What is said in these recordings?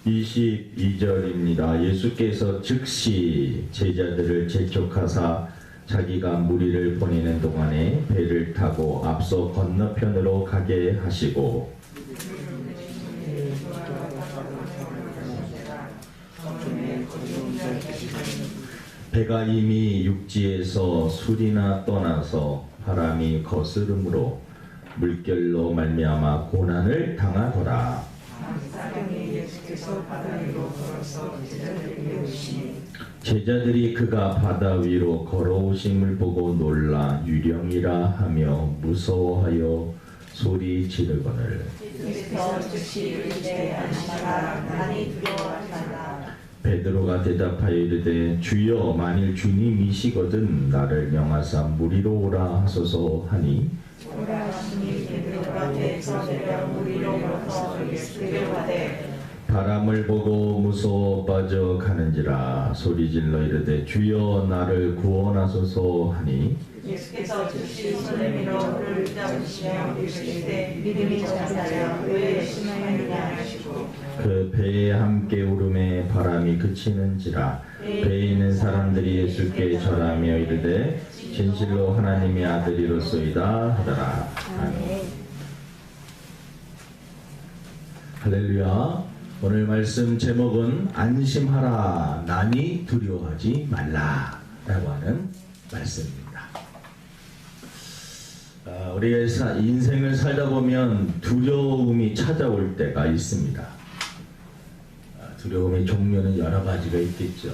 22절입니다. 예수께서 즉시 제자들을 재촉하사 자기가 무리를 보내는 동안에 배를 타고 앞서 건너편으로 가게 하시고 배가 이미 육지에서 술이나 떠나서 바람이 거스름으로 물결로 말미암아 고난을 당하더라. 제자들이 그가 바다 위로 걸어오심을 보고 놀라 유령이라 하며 무서워하여 소리 지르거늘 베드로가 대답하여 이르되 주여 만일 주님이시거든 나를 명하사 무리로 오라 하소서 하니 바람을 보고 무서워 빠져 가는지라 소리질러 이르되 주여 나를 구원하소서 하니 예수께서 즉시 손을 밀어 그를 붙잡으시며 이르시되 믿음이 작다여 왜 의심하느냐 하시고 그 배에 함께 오름에 바람이 그치는지라 배에 있는 사람들이 예수께 절하며 이르되 진실로 하나님의 아들이로소이다 하더라. 아멘. 할렐루야. 오늘 말씀 제목은 안심하라 나니 두려워하지 말라 라고 하는 말씀입니다. 우리가 인생을 살다 보면 두려움이 찾아올 때가 있습니다. 두려움의 종류는 여러 가지가 있겠죠.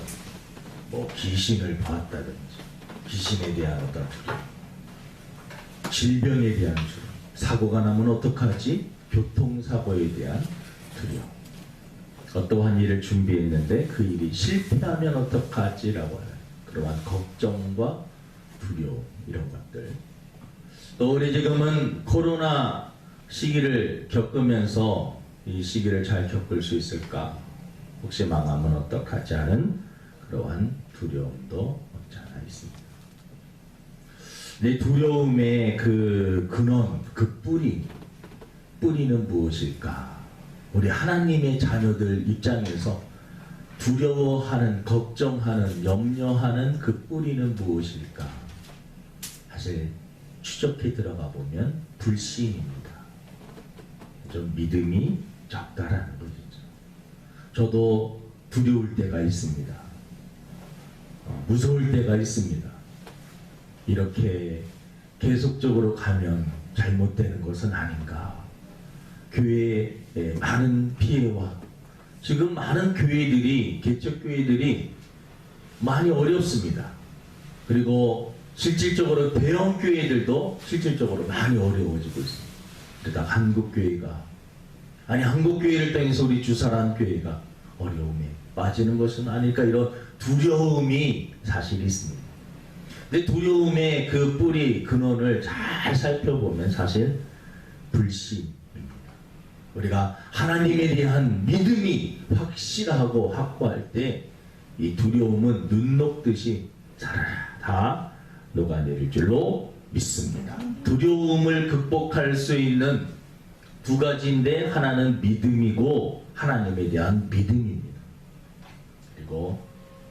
뭐 귀신을 봤다든지 귀신에 대한 어떤 두려움, 질병에 대한 두려움, 사고가 나면 어떡하지? 교통사고에 대한 두려움, 어떠한 일을 준비했는데 그 일이 실패하면 어떡하지라고 하는 그러한 걱정과 두려움, 이런 것들. 또 우리 지금은 코로나 시기를 겪으면서 이 시기를 잘 겪을 수 있을까? 혹시 망하면 어떡하지 하는 그러한 두려움도 없지 않아 있습니다. 내 두려움의 그 근원, 그 뿌리는 무엇일까? 우리 하나님의 자녀들 입장에서 두려워하는, 걱정하는, 염려하는 그 뿌리는 무엇일까? 사실 추적해 들어가 보면 불신입니다. 좀 믿음이 적다라는 거죠. 저도 두려울 때가 있습니다. 무서울 때가 있습니다. 이렇게 계속적으로 가면 잘못되는 것은 아닌가. 교회에 많은 피해와 지금 많은 교회들이, 개척교회들이 많이 어렵습니다. 그리고 실질적으로 대형 교회들도 실질적으로 많이 어려워지고 있습니다. 그러다 한국교회가, 아니 한국교회를 통해서 우리 주사란 교회가 어려움에 빠지는 것은 아닐까, 이런 두려움이 사실 있습니다. 근데 두려움의 그 뿌리, 근원을 잘 살펴보면 사실 불신입니다. 우리가 하나님에 대한 믿음이 확실하고 확고할 때 이 두려움은 눈 녹듯이 다 녹아내릴 줄로 믿습니다. 두려움을 극복할 수 있는 두 가지인데 하나는 믿음이고 하나님에 대한 믿음입니다. 그리고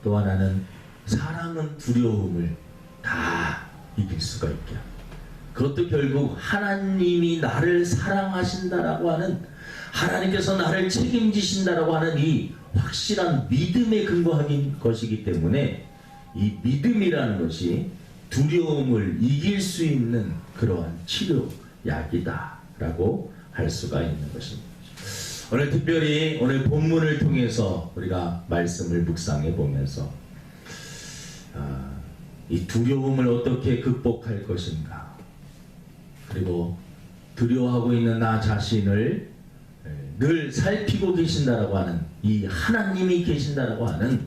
또 하나는 사랑은 두려움을 다 이길 수가 있게 합니다. 그것도 결국 하나님이 나를 사랑하신다라고 하는, 하나님께서 나를 책임지신다라고 하는 이 확실한 믿음에 근거한 것이기 때문에 이 믿음이라는 것이 두려움을 이길 수 있는 그러한 치료약이다라고 할 수가 있는 것입니다. 오늘 특별히 오늘 본문을 통해서 우리가 말씀을 묵상해 보면서 이 두려움을 어떻게 극복할 것인가, 그리고 두려워하고 있는 나 자신을 늘 살피고 계신다라고 하는, 이 하나님이 계신다라고 하는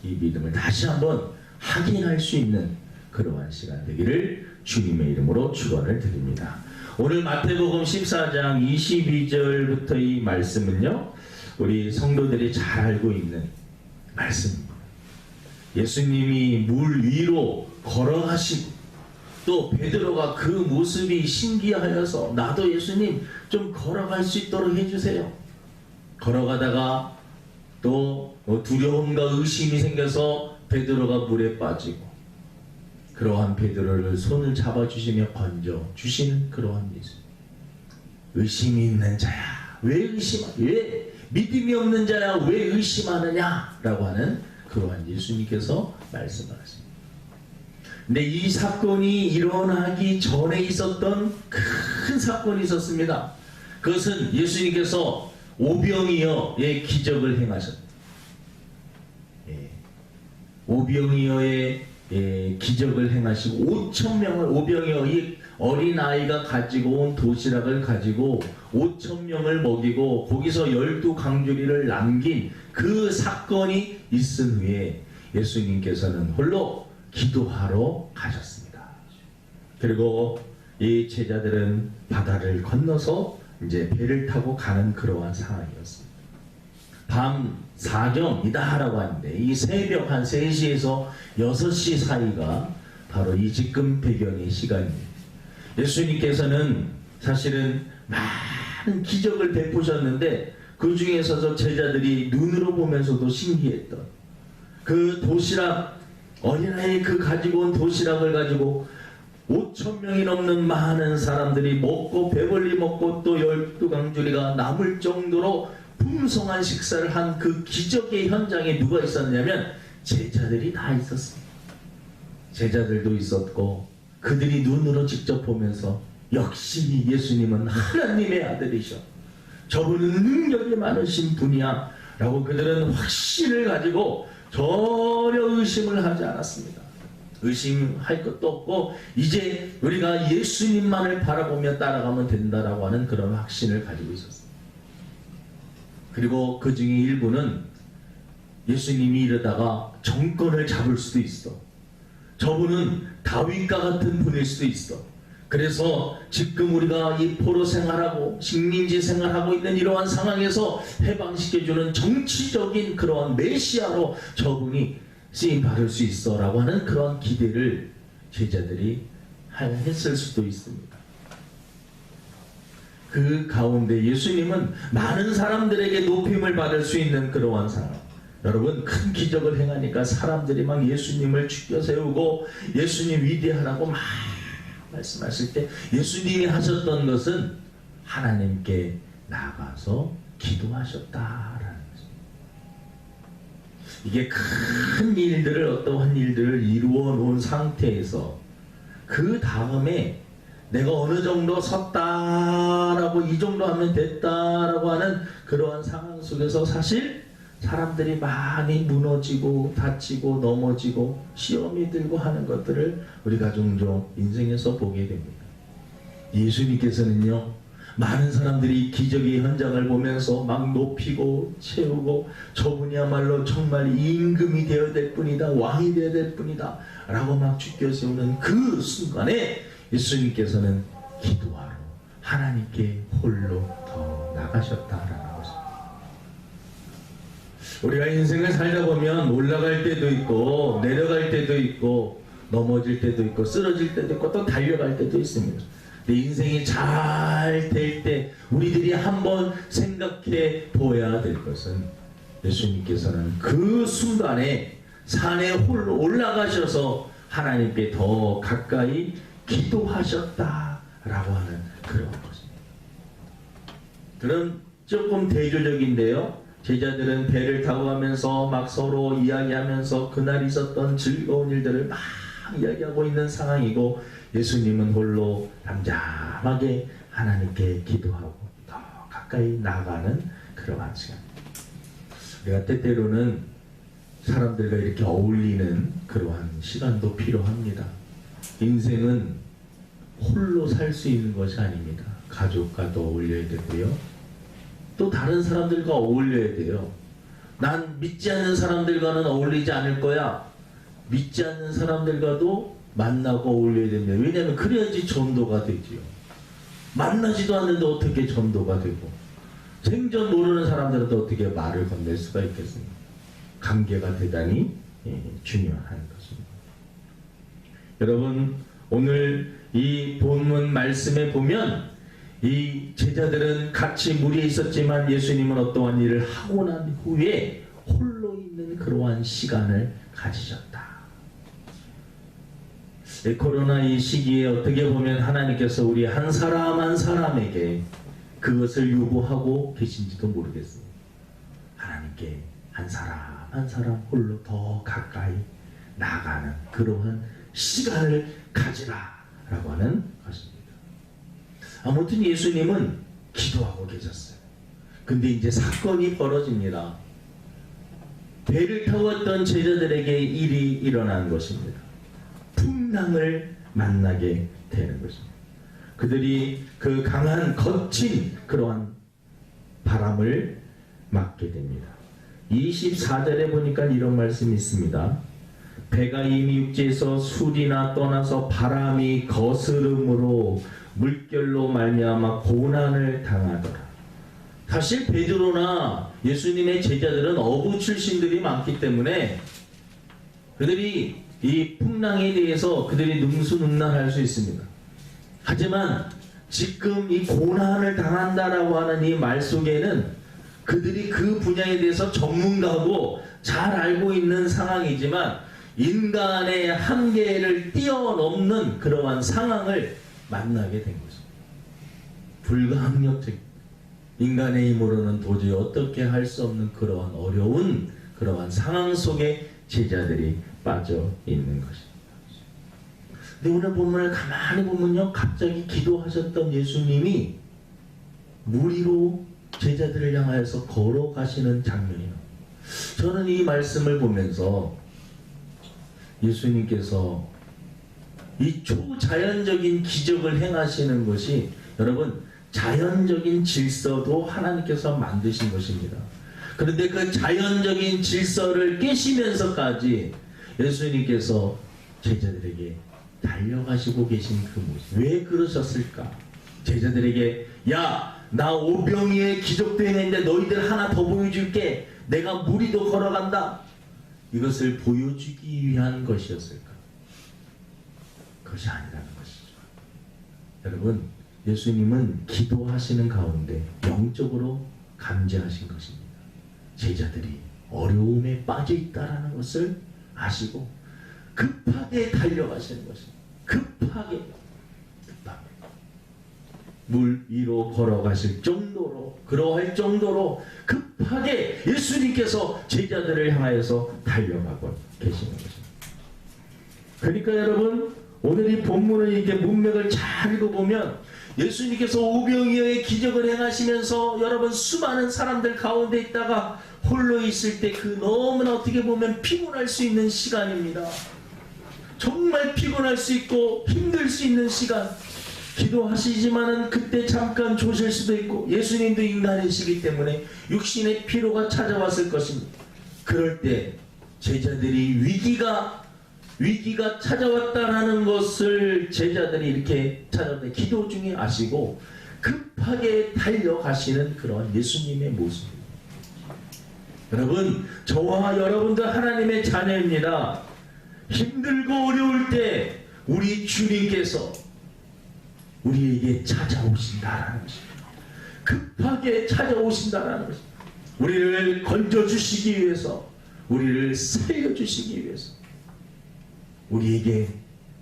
이 믿음을 다시 한번 확인할 수 있는 그러한 시간 되기를 주님의 이름으로 축원을 드립니다. 오늘 마태복음 14장 22절부터 이 말씀은요, 우리 성도들이 잘 알고 있는 말씀입니다. 예수님이 물 위로 걸어가시고 또 베드로가 그 모습이 신기하여서 나도 예수님 좀 걸어갈 수 있도록 해주세요. 걸어가다가 또 두려움과 의심이 생겨서 베드로가 물에 빠지고 그러한 베드로를 손을 잡아주시며 건져주시는 그러한 예수. 의심이 있는 자야 왜 믿음이 없는 자야 왜 의심하느냐 라고 하는 그러한 예수님께서 말씀하십니다. 근데 이 사건이 일어나기 전에 있었던 큰 사건이 있었습니다. 그것은 예수님께서 오병이어의 기적을 행하셨다. 오병이어의 기적을 행하시고 5,000명을 오병이어 이 어린아이가 가지고 온 도시락을 가지고 5,000명을 먹이고 거기서 12강주리를 남긴 그 사건이 있은 후에 예수님께서는 홀로 기도하러 가셨습니다. 그리고 이 제자들은 바다를 건너서 이제 배를 타고 가는 그러한 상황이었습니다. 밤 사경이다라고 하는데 이 새벽 한 3시에서 6시 사이가 바로 이 지금 배경의 시간입니다. 예수님께서는 사실은 많은 기적을 베푸셨는데 그 중에서 제자들이 눈으로 보면서도 신기했던 그 도시락, 어린아이 그 가지고 온 도시락을 가지고 5,000명이 넘는 많은 사람들이 먹고 배불리 먹고 또 12강주리가 남을 정도로 풍성한 식사를 한 그 기적의 현장에 누가 있었냐면 제자들이 다 있었습니다. 제자들도 있었고 그들이 눈으로 직접 보면서 역시 예수님은 하나님의 아들이셔. 저분은 능력이 많으신 분이야 라고 그들은 확신을 가지고 전혀 의심을 하지 않았습니다. 의심할 것도 없고 이제 우리가 예수님만을 바라보며 따라가면 된다라고 하는 그런 확신을 가지고 있었습니다. 그리고 그 중에 일부는 예수님이 이러다가 정권을 잡을 수도 있어. 저분은 다윗과 같은 분일 수도 있어. 그래서 지금 우리가 이 포로 생활하고 식민지 생활하고 있는 이러한 상황에서 해방시켜주는 정치적인 그러한 메시아로 저분이 쓰임 받을 수 있어 라고 하는 그런 기대를 제자들이 했을 수도 있습니다. 그 가운데 예수님은 많은 사람들에게 높임을 받을 수 있는 그러한 상황. 여러분 큰 기적을 행하니까 사람들이 막 예수님을 죽여 세우고 예수님 위대하라고 막 말씀하실 때 예수님이 하셨던 것은 하나님께 나가서 기도하셨다라는 것입니다. 이게 큰 일들을 어떠한 일들을 이루어 놓은 상태에서 그 다음에 내가 어느 정도 섰다라고 이 정도 하면 됐다라고 하는 그러한 상황 속에서 사실 사람들이 많이 무너지고 다치고 넘어지고 시험이 들고 하는 것들을 우리가 종종 인생에서 보게 됩니다. 예수님께서는요 많은 사람들이 기적의 현장을 보면서 막 높이고 채우고 저분이야말로 정말 임금이 되어야 될 뿐이다 왕이 되어야 될 뿐이다 라고 막 죽여 세우는 그 순간에 예수님께서는 기도하러 하나님께 홀로 더 나가셨다라는 것입니다. 우리가 인생을 살다 보면 올라갈 때도 있고 내려갈 때도 있고 넘어질 때도 있고 쓰러질 때도 있고 또 달려갈 때도 있습니다. 내 인생이 잘 될 때 우리들이 한번 생각해 보아야 될 것은 예수님께서는 그 순간에 산에 홀로 올라가셔서 하나님께 더 가까이 기도하셨다라고 하는 그런 것입니다. 그럼 조금 대조적인데요. 제자들은 배를 타고 가면서 막 서로 이야기하면서 그날 있었던 즐거운 일들을 막 이야기하고 있는 상황이고 예수님은 홀로 잠잠하게 하나님께 기도하고 더 가까이 나가는 그러한 시간입니다. 우리가 때때로는 사람들과 이렇게 어울리는 그러한 시간도 필요합니다. 인생은 홀로 살 수 있는 것이 아닙니다. 가족과도 어울려야 되고요. 또 다른 사람들과 어울려야 돼요. 난 믿지 않는 사람들과는 어울리지 않을 거야. 믿지 않는 사람들과도 만나고 어울려야 됩니다. 왜냐하면 그래야지 전도가 되지요. 만나지도 않는데 어떻게 전도가 되고 생전 모르는 사람들한테 어떻게 말을 건넬 수가 있겠습니까? 관계가 대단히 중요한 것입니다. 여러분 오늘 이 본문 말씀에 보면 이 제자들은 같이 무리에 있었지만 예수님은 어떠한 일을 하고 난 후에 그러한 시간을 가지셨다. 코로나 이 시기에 어떻게 보면 하나님께서 우리 한 사람 한 사람에게 그것을 요구하고 계신지도 모르겠습니다. 하나님께 한 사람 한 사람 홀로 더 가까이 나가는 그러한 시간을 가지라 라고 하는 것입니다. 아무튼 예수님은 기도하고 계셨어요. 근데 이제 사건이 벌어집니다. 배를 타왔던 제자들에게 일이 일어난 것입니다. 풍랑을 만나게 되는 것입니다. 그들이 그 강한 거친 그러한 바람을 맞게 됩니다. 24절에 보니까 이런 말씀이 있습니다. 배가 이미 육지에서 술이나 떠나서 바람이 거스름으로 물결로 말미암아 고난을 당하더라. 사실 베드로나 예수님의 제자들은 어부 출신들이 많기 때문에 그들이 이 풍랑에 대해서 그들이 능수능란할 수 있습니다. 하지만 지금 이 고난을 당한다라고 하는 이 말 속에는 그들이 그 분야에 대해서 전문가고 잘 알고 있는 상황이지만 인간의 한계를 뛰어넘는 그러한 상황을 만나게 된 것입니다. 불가항력적 인간의 힘으로는 도저히 어떻게 할 수 없는 그러한 어려운 그러한 상황 속에 제자들이 빠져 있는 것입니다. 근데 오늘 본문을 가만히 보면요, 갑자기 기도하셨던 예수님이 물 위로 제자들을 향하여서 걸어가시는 장면이 나옵니다. 저는 이 말씀을 보면서 예수님께서 이 초자연적인 기적을 행하시는 것이 여러분 자연적인 질서도 하나님께서 만드신 것입니다. 그런데 그 자연적인 질서를 깨시면서까지 예수님께서 제자들에게 달려가시고 계신 그 모습, 왜 그러셨을까? 제자들에게 야, 나 오병이의 기적도 행했는데 너희들 하나 더 보여줄게. 내가 물 위도 걸어간다. 이것을 보여주기 위한 것이었을까? 그것이 아니라는 것이죠. 여러분, 예수님은 기도하시는 가운데 영적으로 감지하신 것입니다. 제자들이 어려움에 빠져 있다라는 것을 아시고 급하게 달려가시는 것입니다. 급하게 물 위로 걸어가실 정도로, 그러할 정도로 급하게 예수님께서 제자들을 향하여서 달려가고 계시는 것입니다. 그러니까 여러분, 오늘 이 본문을 이렇게 문맥을 잘 읽어보면 예수님께서 오병이어의 기적을 행하시면서 여러분 수많은 사람들 가운데 있다가 홀로 있을 때 그 너무나 어떻게 보면 피곤할 수 있는 시간입니다. 정말 피곤할 수 있고 힘들 수 있는 시간. 기도하시지만은 그때 잠깐 조실 수도 있고 예수님도 인간이시기 때문에 육신의 피로가 찾아왔을 것입니다. 그럴 때 제자들이 위기가 찾아왔다라는 것을 제자들이 이렇게 찾아올 때 기도 중에 아시고 급하게 달려가시는 그런 예수님의 모습입니다. 여러분, 저와 여러분도 하나님의 자녀입니다. 힘들고 어려울 때 우리 주님께서 우리에게 찾아오신다라는 것입니다. 급하게 찾아오신다라는 것입니다. 우리를 건져주시기 위해서, 우리를 살려주시기 위해서, 우리에게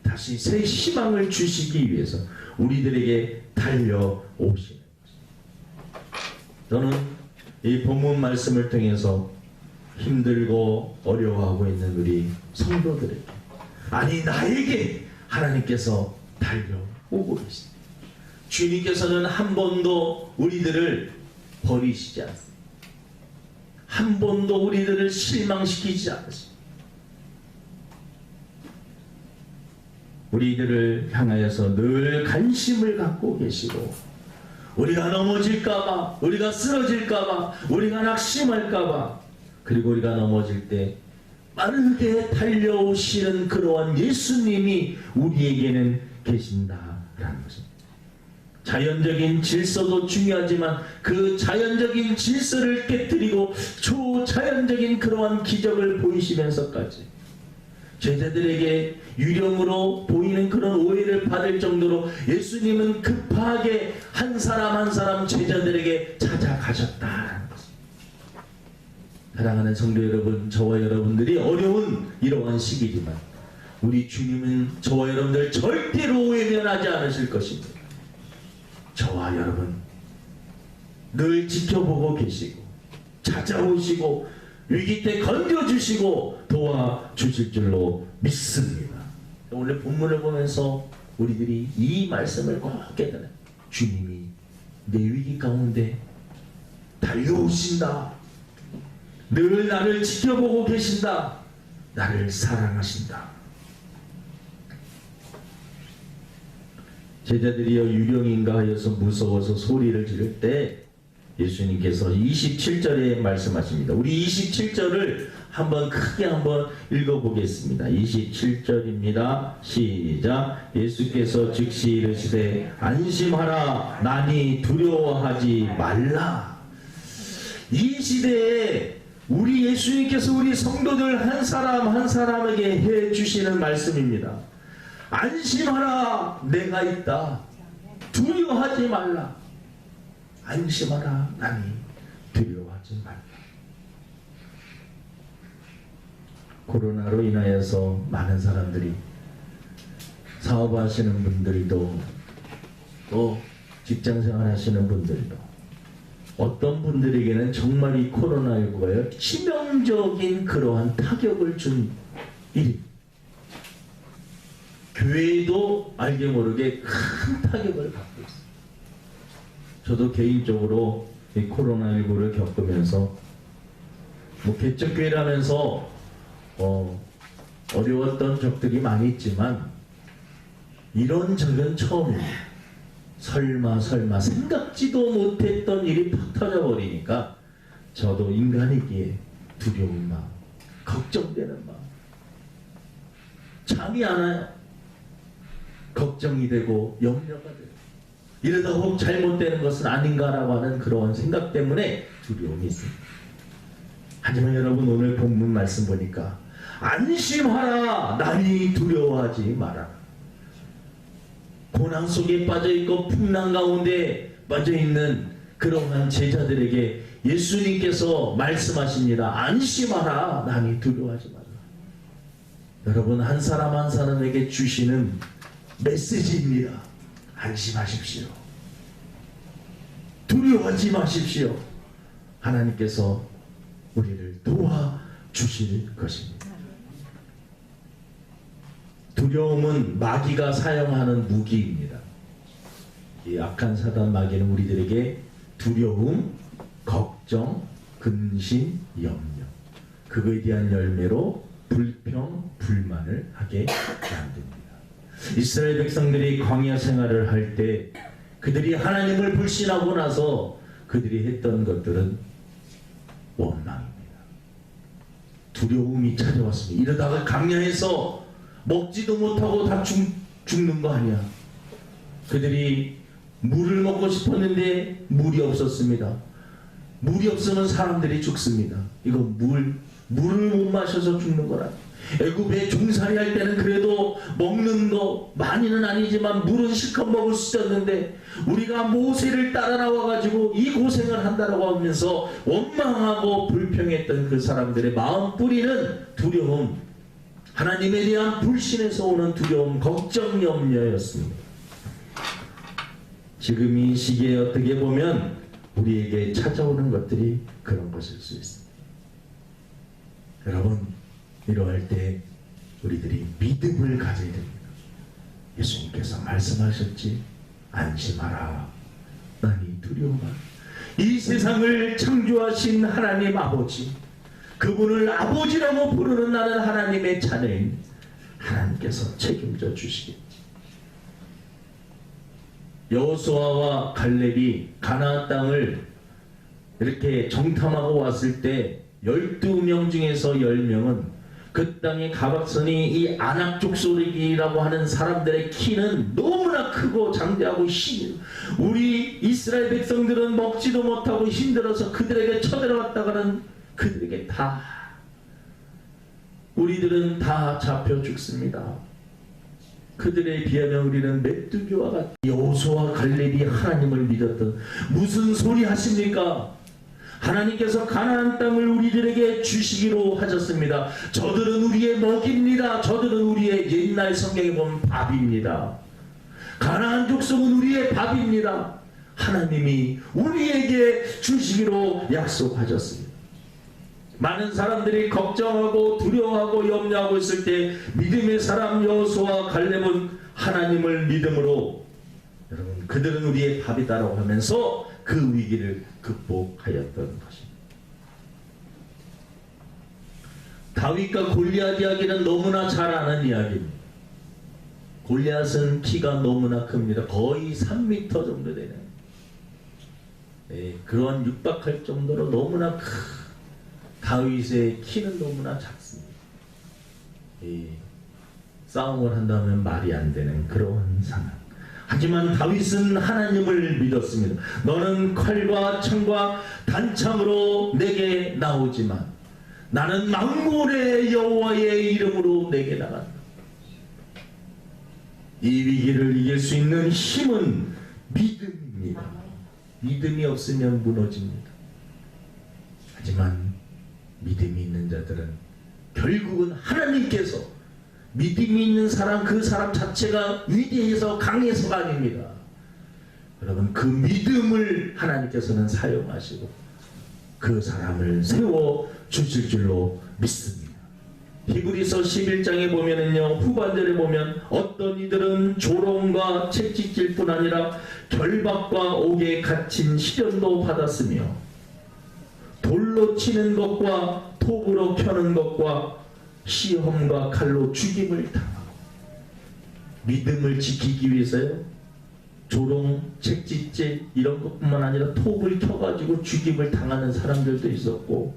다시 새 희망을 주시기 위해서 우리들에게 달려오시는 것입니다. 저는 이 본문 말씀을 통해서 힘들고 어려워하고 있는 우리 성도들에게, 아니 나에게 하나님께서 달려오고 계십니다. 주님께서는 한 번도 우리들을 버리시지 않습니다. 한 번도 우리들을 실망시키지 않습니다. 우리들을 향하여서 늘 관심을 갖고 계시고, 우리가 넘어질까봐, 우리가 쓰러질까봐, 우리가 낙심할까봐, 그리고 우리가 넘어질 때 빠르게 달려오시는 그러한 예수님이 우리에게는 계신다라는 것입니다. 자연적인 질서도 중요하지만 그 자연적인 질서를 깨뜨리고 초자연적인 그러한 기적을 보이시면서까지 제자들에게 유령으로 보이는 그런 오해를 받을 정도로 예수님은 급하게 한 사람 한 사람 제자들에게 찾아가셨다는 것입니다. 사랑하는 성도 여러분, 저와 여러분들이 어려운 이러한 시기지만 우리 주님은 저와 여러분들 절대로 외면하지 않으실 것입니다. 저와 여러분 늘 지켜보고 계시고 찾아오시고 위기 때 건져주시고 도와주실 줄로 믿습니다. 오늘 본문을 보면서 우리들이 이 말씀을 꼭 깨달아요. 주님이 내 위기 가운데 달려오신다. 늘 나를 지켜보고 계신다. 나를 사랑하신다. 제자들이여 유령인가 하여서 무서워서 소리를 지를 때 예수님께서 27절에 말씀하십니다. 우리 27절을 한번 크게 한번 읽어보겠습니다. 27절입니다. 시작. 예수께서 즉시 이르시되 안심하라. 나니 두려워하지 말라. 이 시대에 우리 예수님께서 우리 성도들 한 사람 한 사람에게 해주시는 말씀입니다. 안심하라. 내가 있다. 두려워하지 말라. 안심하라. 나니 두려워하지 말라. 코로나로 인하여서 많은 사람들이 사업하시는 분들도 또 직장생활 하시는 분들도 어떤 분들에게는 정말 이 코로나19가 치명적인 그러한 타격을 준 일이, 교회도 알게 모르게 큰 타격을 받고 있습니다. 저도 개인적으로 이 코로나19를 겪으면서 개척교회라면서 어려웠던 적들이 많이 있지만 이런 적은 처음입니다. 설마 생각지도 못했던 일이 팍 터져버리니까 저도 인간이기에 두려운 마음, 걱정되는 마음, 잠이 안 와요. 걱정이 되고 염려가 되고 이러다 혹 잘못되는 것은 아닌가라고 하는 그러한 생각 때문에 두려움이 있습니다. 하지만 여러분 오늘 본문 말씀 보니까 안심하라. 나니 두려워하지 마라. 고난 속에 빠져있고 풍랑 가운데 빠져있는 그러한 제자들에게 예수님께서 말씀하십니다. 안심하라. 나니 두려워하지 마라. 여러분 한 사람 한 사람에게 주시는 메시지입니다. 안심하십시오. 두려워하지 마십시오. 하나님께서 우리를 도와주실 것입니다. 두려움은 마귀가 사용하는 무기입니다. 이 악한 사단 마귀는 우리들에게 두려움, 걱정, 근심, 염려, 그거에 대한 열매로 불평, 불만을 하게 만듭니다. 이스라엘 백성들이 광야 생활을 할 때 그들이 하나님을 불신하고 나서 그들이 했던 것들은 원망입니다. 두려움이 찾아왔습니다. 이러다가 광야에서 먹지도 못하고 다 죽는 거 아니야. 그들이 물을 먹고 싶었는데 물이 없었습니다. 물이 없으면 사람들이 죽습니다. 이거 물을 못 마셔서 죽는 거라. 애굽에 종살이 할 때는 그래도 먹는 거 많이는 아니지만 물은 실컷 먹을 수 있었는데 우리가 모세를 따라 나와가지고 이 고생을 한다라고 하면서 원망하고 불평했던 그 사람들의 마음 뿌리는 두려움, 하나님에 대한 불신에서 오는 두려움, 걱정, 염려였습니다. 지금 이 시기에 어떻게 보면 우리에게 찾아오는 것들이 그런 것일 수 있습니다. 여러분 이러할 때 우리들이 믿음을 가져야 됩니다. 예수님께서 말씀하셨지 안심하라. 나니 두려워하라. 이 세상을 창조하신 하나님 아버지, 그분을 아버지라고 부르는 나는 하나님의 자녀인 하나님께서 책임져 주시겠지. 여호수아와 갈렙이 가나안 땅을 이렇게 정탐하고 왔을 때 12명 중에서 10명은 그 땅의 가박선이 이 아낙 족속이라고 하는 사람들의 키는 너무나 크고 장대하고 우리 이스라엘 백성들은 먹지도 못하고 힘들어서 그들에게 쳐들어갔다가는 그들에게 다 우리들은 다 잡혀 죽습니다. 그들에 비하면 우리는 메뚜기와 같은. 여호수아와 갈렙이 하나님을 믿었던 무슨 소리 하십니까? 하나님께서 가나안 땅을 우리들에게 주시기로 하셨습니다. 저들은 우리의 먹입니다. 저들은 우리의, 옛날 성경에 보면 밥입니다. 가나안 족속은 우리의 밥입니다. 하나님이 우리에게 주시기로 약속하셨습니다. 많은 사람들이 걱정하고 두려워하고 염려하고 있을 때 믿음의 사람 여호수아와 갈렙은 하나님을 믿음으로, 여러분, 그들은 우리의 밥이다라고 하면서 그 위기를 극복하였던 것입니다. 다윗과 골리앗 이야기는 너무나 잘 아는 이야기입니다. 골리앗은 키가 너무나 큽니다. 거의 3m 정도 되는, 그런 육박할 정도로 너무나 다윗의 키는 너무나 작습니다. 싸움을 한다면 말이 안 되는 그런 상황. 하지만 다윗은 하나님을 믿었습니다. 너는 칼과 창과 단창으로 내게 나오지만 나는 만군의 여호와의 이름으로 내게 나간다. 이 위기를 이길 수 있는 힘은 믿음입니다. 믿음이 없으면 무너집니다. 하지만 믿음이 있는 자들은 결국은 하나님께서, 믿음이 있는 사람, 그 사람 자체가 위대해서 강해서가 아닙니다. 여러분, 그 믿음을 하나님께서는 사용하시고 그 사람을 세워 주실 줄로 믿습니다. 히브리서 11장에 보면은요, 후반절에 보면 어떤 이들은 조롱과 채찍질 뿐 아니라 결박과 옥에 갇힌 시련도 받았으며 돌로 치는 것과 톱으로 켜는 것과 시험과 칼로 죽임을 당하고, 믿음을 지키기 위해서요, 조롱, 채찍질 이런 것뿐만 아니라 톱을 켜가지고 죽임을 당하는 사람들도 있었고,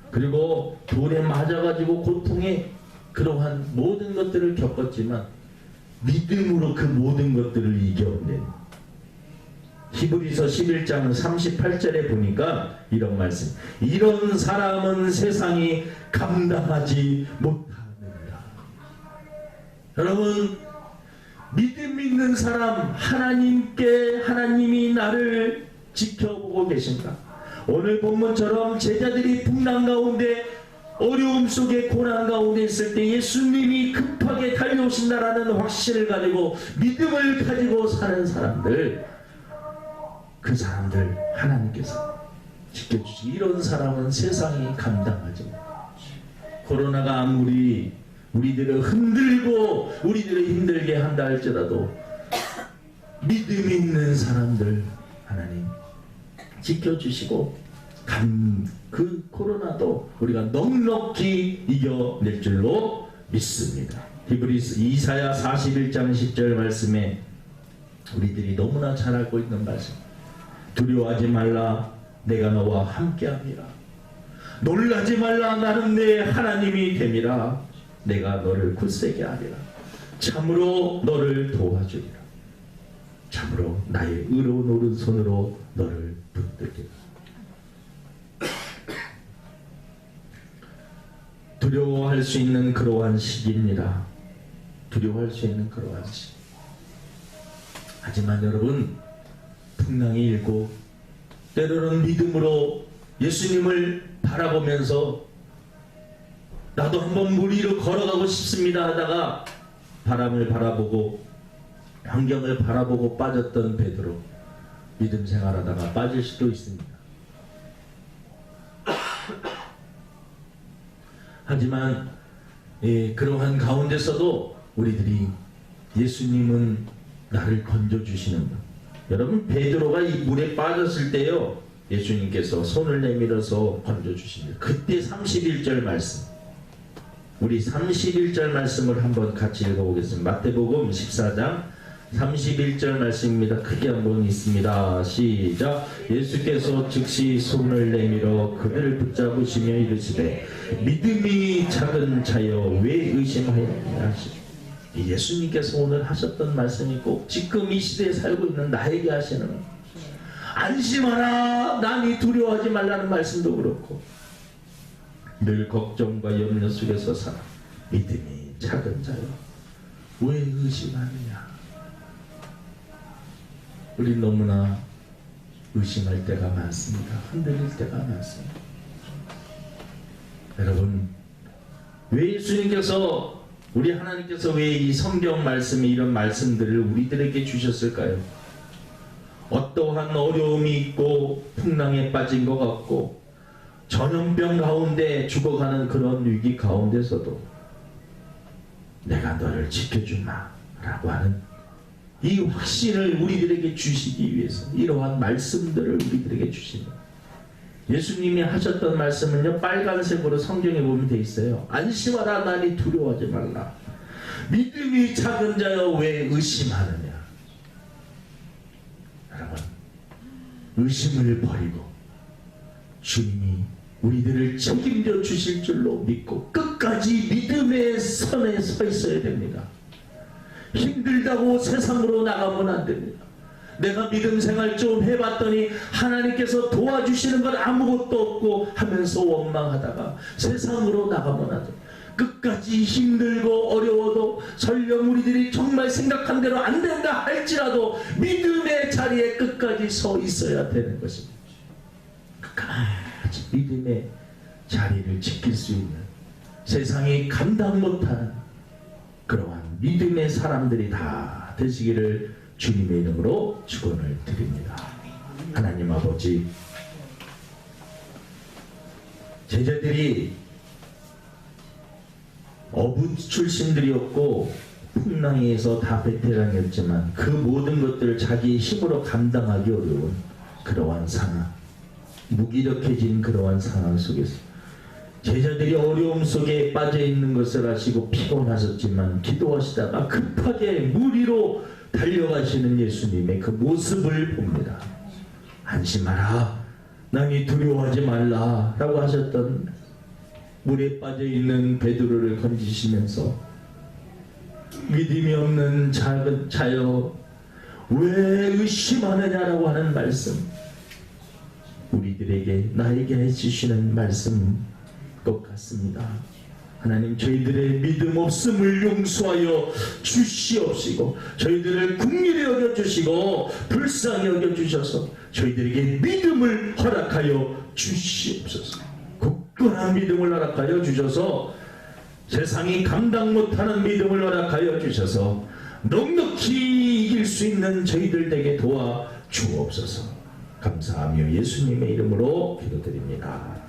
그리고 돌에 맞아가지고 고통에 그러한 모든 것들을 겪었지만 믿음으로 그 모든 것들을 이겨낸, 히브리서 11장 38절에 보니까 이런 말씀, 이런 사람은 세상이 감당하지 못하느니라. 여러분, 믿음 있는 사람, 하나님이 나를 지켜보고 계신가? 오늘 본문처럼 제자들이 풍랑 가운데, 어려움 속에 고난 가운데 있을 때 예수님이 급하게 달려오신다라는 확신을 가지고 믿음을 가지고 사는 사람들, 그 사람들 하나님께서 지켜주시. 이런 사람은 세상이 감당하지 못합니다. 코로나가 아무리 우리들을 흔들고 우리들을 힘들게 한다 할지라도 믿음 있는 사람들 하나님 지켜주시고 그 코로나도 우리가 넉넉히 이겨낼 줄로 믿습니다. 이사야 41장 10절 말씀에 우리들이 너무나 잘 알고 있는 말씀, 두려워하지 말라, 내가 너와 함께함이라. 놀라지 말라, 나는 내 하나님이 됨이라. 내가 너를 굳세게 하리라. 참으로 너를 도와주리라. 참으로 나의 의로운 오른손으로 너를 붙들리라. 두려워할 수 있는 그러한 시기입니다. 두려워할 수 있는 그러한 시기. 하지만 여러분, 풍랑이 일고 때로는 믿음으로 예수님을 바라보면서 나도 한번 물 위로 걸어가고 싶습니다 하다가 바람을 바라보고 환경을 바라보고 빠졌던 베드로, 믿음 생활하다가 빠질 수도 있습니다. 하지만 그러한 가운데서도 우리들이 예수님은 나를 건져주시는 분. 여러분, 베드로가 이 물에 빠졌을 때요, 예수님께서 손을 내밀어서 건져주십니다. 그때 31절 말씀, 우리 31절 말씀을 한번 같이 읽어보겠습니다. 마태복음 14장 31절 말씀입니다. 크게 한번 있습니다. 시작. 예수께서 즉시 손을 내밀어 그들을 붙잡으시며 이르시되 믿음이 작은 자여 왜 의심하였느냐 하시죠. 예수님께서 오늘 하셨던 말씀이 꼭 지금 이 시대에 살고 있는 나에게 하시는, 안심하라, 남이 두려워하지 말라는 말씀도 그렇고, 늘 걱정과 염려 속에서 살아 믿음이 작은 자여 왜 의심하느냐. 우리 너무나 의심할 때가 많습니다. 흔들릴 때가 많습니다. 여러분, 왜 예수님께서, 우리 하나님께서 왜 이 성경 말씀에 이런 말씀들을 우리들에게 주셨을까요? 어떠한 어려움이 있고 풍랑에 빠진 것 같고 전염병 가운데 죽어가는 그런 위기 가운데서도 내가 너를 지켜주마 라고 하는 이 확신을 우리들에게 주시기 위해서 이러한 말씀들을 우리들에게 주십니다. 예수님이 하셨던 말씀은요, 빨간색으로 성경에 보면 돼 있어요. 안심하라, 나니 두려워하지 말라. 믿음이 작은 자여 왜 의심하느냐. 여러분, 의심을 버리고 주님이 우리들을 책임져 주실 줄로 믿고 끝까지 믿음의 선에 서 있어야 됩니다. 힘들다고 세상으로 나가면 안 됩니다. 내가 믿음 생활 좀 해봤더니 하나님께서 도와주시는 건 아무것도 없고 하면서 원망하다가 세상으로 나가면 안 됩니다. 끝까지 힘들고 어려워도 설령 우리들이 정말 생각한 대로 안 된다 할지라도 믿음의 자리에 끝까지 서 있어야 되는 것입니다. 끝까지 믿음의 자리를 지킬 수 있는, 세상이 감당 못하는 그러한 믿음의 사람들이 다 되시기를 주님의 이름으로 축원을 드립니다. 하나님 아버지, 제자들이 어부 출신들이었고 풍랑에서 다 베테랑이었지만 그 모든 것들을 자기의 힘으로 감당하기 어려운 그러한 상황, 무기력해진 그러한 상황 속에서 제자들이 어려움 속에 빠져 있는 것을 아시고 피곤하셨지만 기도하시다가 급하게 물 위로 달려가시는 예수님의 그 모습을 봅니다. 안심하라, 나니 두려워하지 말라 라고 하셨던 물에 빠져 있는 베드로를 건지시면서 믿음이 없는 작은 자여 왜 의심하느냐라고 하는 말씀, 우리들에게, 나에게 해주시는 말씀 것 같습니다. 하나님, 저희들의 믿음 없음을 용서하여 주시옵시고 저희들을 긍휼히 여겨주시고 불쌍히 여겨주셔서 저희들에게 믿음을 허락하여 주시옵소서. 굳건한 믿음을 허락하여 주셔서 세상이 감당 못하는 믿음을 허락하여 주셔서 넉넉히 이길 수 있는 저희들 되게 도와 주옵소서. 감사하며 예수님의 이름으로 기도드립니다.